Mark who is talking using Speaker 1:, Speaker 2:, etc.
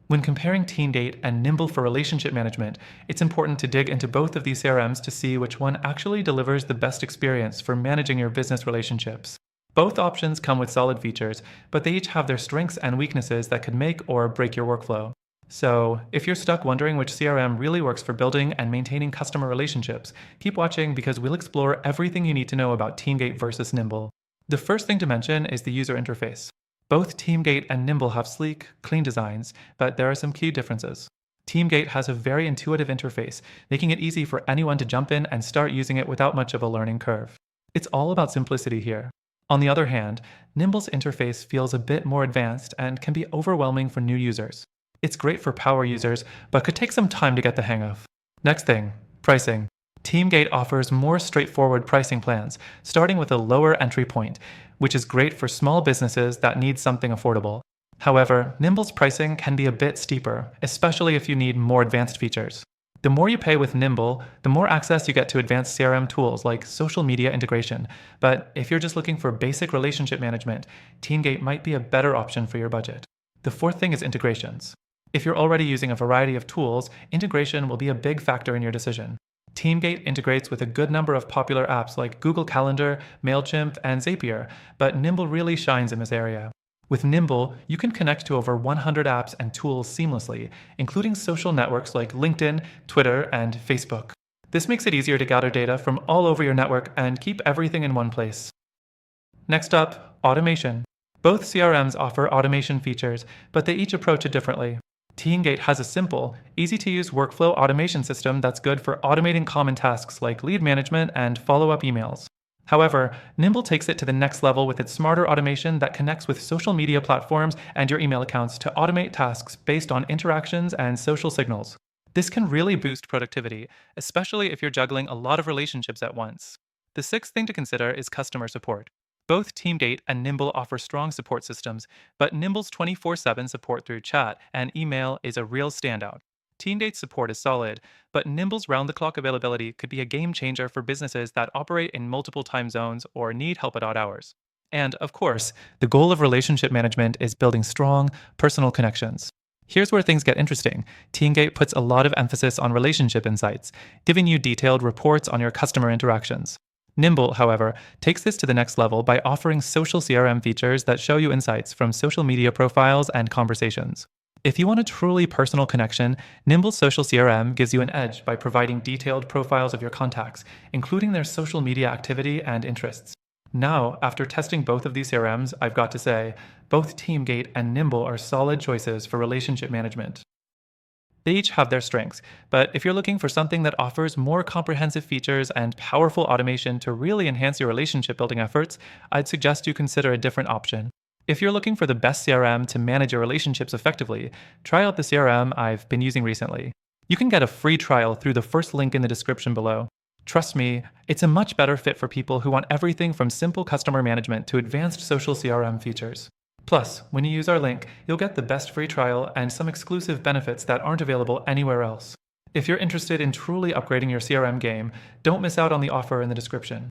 Speaker 1: When comparing Teamgate and Nimble for relationship management, it's important to dig into both of these CRMs to see which one actually delivers the best experience for managing your business relationships. Both options come with solid features, but they each have their strengths and weaknesses that could make or break your workflow. So, if you're stuck wondering which CRM really works for building and maintaining customer relationships, keep watching because we'll explore everything you need to know about Teamgate versus Nimble. The first thing to mention is the user interface. Both Teamgate and Nimble have sleek, clean designs, but there are some key differences. Teamgate has a very intuitive interface, making it easy for anyone to jump in and start using it without much of a learning curve. It's all about simplicity here. On the other hand, Nimble's interface feels a bit more advanced and can be overwhelming for new users. It's great for power users, but could take some time to get the hang of. Next thing, pricing. Teamgate offers more straightforward pricing plans, starting with a lower entry point, which is great for small businesses that need something affordable. However, Nimble's pricing can be a bit steeper, especially if you need more advanced features. The more you pay with Nimble, the more access you get to advanced CRM tools like social media integration. But if you're just looking for basic relationship management, Teamgate might be a better option for your budget. The fourth thing is integrations. If you're already using a variety of tools, integration will be a big factor in your decision. Teamgate integrates with a good number of popular apps like Google Calendar, MailChimp, and Zapier, but Nimble really shines in this area. With Nimble, you can connect to over 100 apps and tools seamlessly, including social networks like LinkedIn, Twitter, and Facebook. This makes it easier to gather data from all over your network and keep everything in one place. Next up, automation. Both CRMs offer automation features, but they each approach it differently. Teamgate has a simple, easy-to-use workflow automation system that's good for automating common tasks like lead management and follow-up emails. However, Nimble takes it to the next level with its smarter automation that connects with social media platforms and your email accounts to automate tasks based on interactions and social signals. This can really boost productivity, especially if you're juggling a lot of relationships at once. The sixth thing to consider is customer support. Both Teamgate and Nimble offer strong support systems, but Nimble's 24/7 support through chat and email is a real standout. Teamgate's support is solid, but Nimble's round-the-clock availability could be a game changer for businesses that operate in multiple time zones or need help at odd hours. And, of course, the goal of relationship management is building strong, personal connections. Here's where things get interesting. Teamgate puts a lot of emphasis on relationship insights, giving you detailed reports on your customer interactions. Nimble, however, takes this to the next level by offering social CRM features that show you insights from social media profiles and conversations. If you want a truly personal connection, Nimble's social CRM gives you an edge by providing detailed profiles of your contacts, including their social media activity and interests. Now, after testing both of these CRMs, I've got to say, both Teamgate and Nimble are solid choices for relationship management. They each have their strengths, but if you're looking for something that offers more comprehensive features and powerful automation to really enhance your relationship building efforts, I'd suggest you consider a different option. If you're looking for the best CRM to manage your relationships effectively, try out the CRM I've been using recently. You can get a free trial through the first link in the description below. Trust me, it's a much better fit for people who want everything from simple customer management to advanced social CRM features. Plus, when you use our link, you'll get the best free trial and some exclusive benefits that aren't available anywhere else. If you're interested in truly upgrading your CRM game, don't miss out on the offer in the description.